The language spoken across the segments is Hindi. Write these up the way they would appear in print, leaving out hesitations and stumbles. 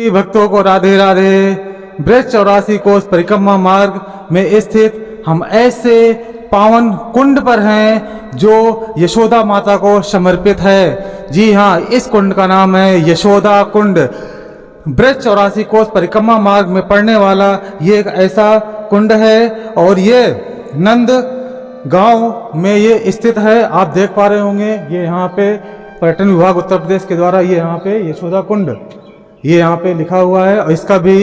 सभी भक्तों को राधे राधे। ब्रज 84 कोस परिक्रमा मार्ग में स्थित हम ऐसे पावन कुंड पर हैं जो यशोदा माता को समर्पित है। जी हाँ, इस कुंड का नाम है यशोदा कुंड। ब्रज 84 कोस परिक्रमा मार्ग में पड़ने वाला ये एक ऐसा कुंड है और ये नंद गांव में ये स्थित है। आप देख पा रहे होंगे ये यहाँ पे पर्यटन विभाग उत्तर प्रदेश के द्वारा ये यहाँ पे यशोदा कुंड ये यहाँ पे लिखा हुआ है और इसका भी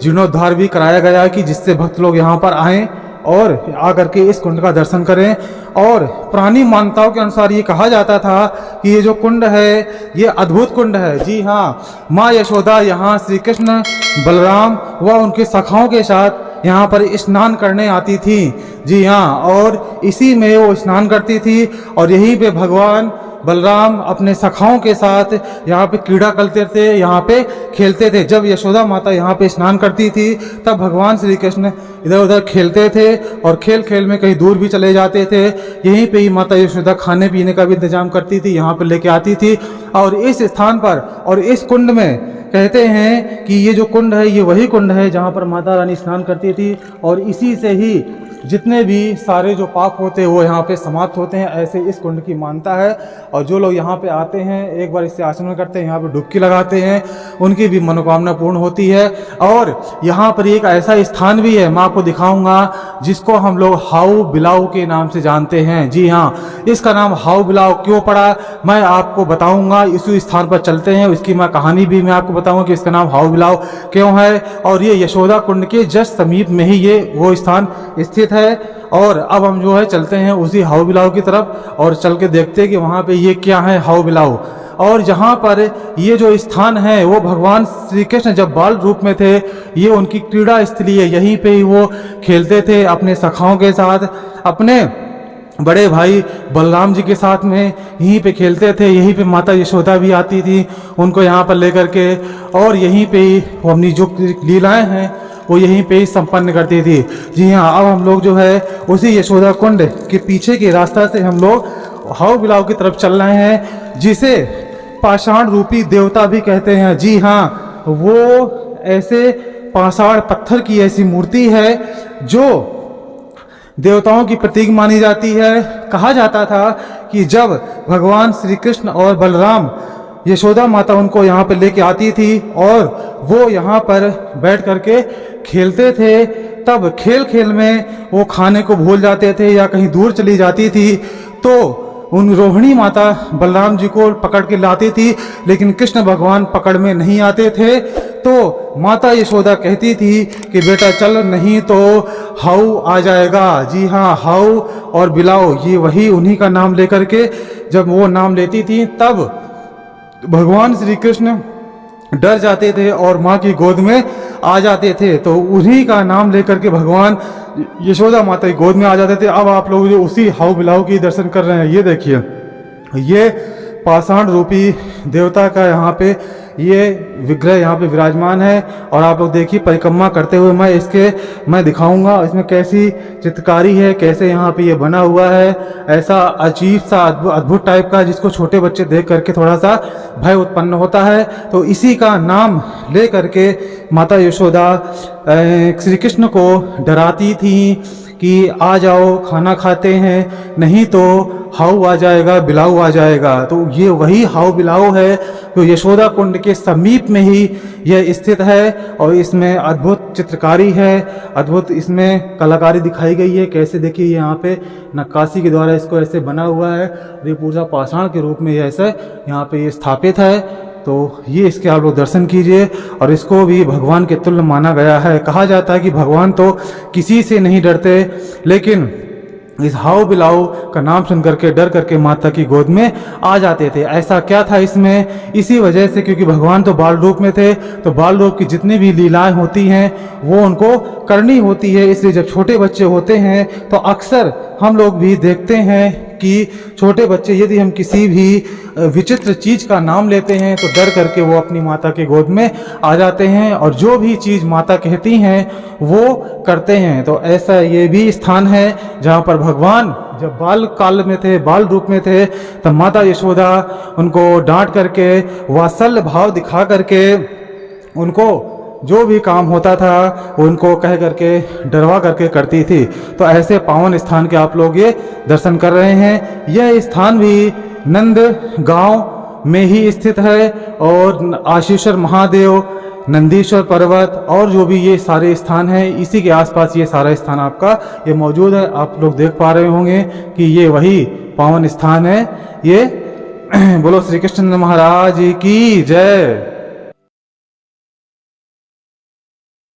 जीर्णोद्धार भी कराया गया है कि जिससे भक्त लोग यहाँ पर आएं और आकर के इस कुंड का दर्शन करें। और पुरानी मान्यताओं के अनुसार ये कहा जाता था कि ये जो कुंड है ये अद्भुत कुंड है। जी हाँ, माँ यशोदा यहाँ श्री कृष्ण बलराम व उनके सखाओं के साथ यहाँ पर स्नान करने आती थी। जी हाँ, और इसी में वो स्नान करती थी और यहीं पे भगवान बलराम अपने सखाओं के साथ यहाँ पे क्रीड़ा करते थे, यहाँ पे खेलते थे। जब यशोदा माता यहाँ पे स्नान करती थी तब भगवान श्री कृष्ण इधर उधर खेलते थे और खेल खेल में कहीं दूर भी चले जाते थे। यहीं पे ही माता यशोदा खाने पीने का भी इंतजाम करती थी, यहाँ पे लेके आती थी। और इस स्थान पर और इस कुंड में कहते हैं कि ये जो कुंड है ये वही कुंड है जहाँ पर माता रानी स्नान करती थी और इसी से ही जितने भी सारे जो पाप होते हैं वो यहाँ पे समाप्त होते हैं, ऐसे इस कुंड की मान्यता है। और जो लोग यहाँ पे आते हैं एक बार इससे आचमन करते हैं, यहाँ पे डुबकी लगाते हैं, उनकी भी मनोकामना पूर्ण होती है। और यहाँ पर एक ऐसा स्थान भी है, मैं आपको दिखाऊंगा, जिसको हम लोग हाउ बिलाऊ के नाम से जानते हैं। जी हाँ, इसका नाम हाउ बिलाऊ क्यों पड़ा मैं आपको बताऊंगा। इसी स्थान पर चलते हैं, इसकी मैं कहानी भी मैं आपको बताऊंगा कि इसका नाम हाउ बिलाऊ क्यों है। और ये यशोदा कुंड के जस्ट समीप में ही ये वो स्थान स्थित है। और अब हम जो है चलते हैं उसी हाउ बिलाऊ की तरफ और चल के देखते हैं कि वहाँ पे ये क्या है हाउ बिलाऊ। और जहाँ पर ये जो स्थान है वो भगवान श्री कृष्ण जब बाल रूप में थे ये उनकी क्रीड़ा स्थली है, यहीं पे ही वो खेलते थे अपने सखाओं के साथ, अपने बड़े भाई बलराम जी के साथ में यहीं पे खेलते थे। यहीं पे माता यशोदा भी आती थी उनको यहाँ पर लेकर के और यहीं पे ही वो अपनी जो लीलाएं हैं वो यहीं पे ही संपन्न करती थी। जी हाँ, अब हम लोग जो है उसी यशोदा कुंड के पीछे के रास्ता से हम लोग हाउ बिलाऊ की तरफ चल रहे हैं, जिसे पाषाण रूपी देवता भी कहते हैं। जी हाँ, वो ऐसे पाषाण पत्थर की ऐसी मूर्ति है जो देवताओं की प्रतीक मानी जाती है। कहा जाता था कि जब भगवान श्री कृष्ण और बलराम यशोदा माता उनको यहाँ पे लेके आती थी और वो यहाँ पर बैठ करके खेलते थे, तब खेल खेल में वो खाने को भूल जाते थे या कहीं दूर चली जाती थी तो उन रोहिणी माता बलराम जी को पकड़ के लाती थी, लेकिन कृष्ण भगवान पकड़ में नहीं आते थे। तो माता यशोदा कहती थी कि बेटा चल, नहीं तो हाउ आ जाएगा। जी हाँ, हाउ और बिलाओ ये वही उन्हीं का नाम लेकर के जब वो नाम लेती थी तब भगवान श्री कृष्ण डर जाते थे और माँ की गोद में आ जाते थे। तो उन्हीं का नाम लेकर के भगवान यशोदा माता की गोद में आ जाते थे। अब आप लोग जो उसी हाउ बिलाऊ की दर्शन कर रहे हैं, ये देखिए, ये पाषाण रूपी देवता का यहाँ पे ये विग्रह यहाँ पे विराजमान है। और आप लोग देखिए परिक्रमा करते हुए मैं दिखाऊंगा इसमें कैसी चित्रकारी है, कैसे यहाँ पे ये बना हुआ है, ऐसा अजीब सा अद्भुत टाइप का जिसको छोटे बच्चे देख करके थोड़ा सा भय उत्पन्न होता है। तो इसी का नाम ले करके माता यशोदा श्री कृष्ण को डराती थी कि आ जाओ खाना खाते हैं, नहीं तो हाउ आ जाएगा, बिलाऊ आ जाएगा। तो ये वही हाउ बिलाऊ है जो यशोदा कुंड के समीप में ही यह स्थित है और इसमें अद्भुत चित्रकारी है, अद्भुत इसमें कलाकारी दिखाई गई है। कैसे देखिए यहाँ पे नक्काशी के द्वारा इसको ऐसे बना हुआ है और ये पूजा पाषाण के रूप में ऐसे यहाँ पे ये स्थापित है। तो ये इसके आप लोग दर्शन कीजिए और इसको भी भगवान के तुल्य माना गया है। कहा जाता है कि भगवान तो किसी से नहीं डरते, लेकिन इस हाउ बिलाऊ का नाम सुन करके डर करके माता की गोद में आ जाते थे। ऐसा क्या था इसमें? इसी वजह से क्योंकि भगवान तो बाल रूप में थे, तो बाल रूप की जितनी भी लीलाएं होती हैं वो उनको करनी होती है। इसलिए जब छोटे बच्चे होते हैं तो अक्सर हम लोग भी देखते हैं कि छोटे बच्चे यदि हम किसी भी विचित्र चीज का नाम लेते हैं तो डर करके वो अपनी माता के गोद में आ जाते हैं और जो भी चीज माता कहती हैं वो करते हैं। तो ऐसा ये भी स्थान है जहाँ पर भगवान जब बाल काल में थे, बाल रूप में थे, तब माता यशोदा उनको डांट करके वात्सल्य भाव दिखा करके उनको जो भी काम होता था उनको कह करके डरवा करके करती थी। तो ऐसे पावन स्थान के आप लोग ये दर्शन कर रहे हैं। यह स्थान भी नंद गांव में ही स्थित है और आशीश्वर महादेव, नंदीश्वर पर्वत और जो भी ये सारे स्थान हैं, इसी के आसपास ये सारा स्थान आपका ये मौजूद है। आप लोग देख पा रहे होंगे कि ये वही पावन स्थान है। ये बोलो श्री कृष्ण महाराज की जय।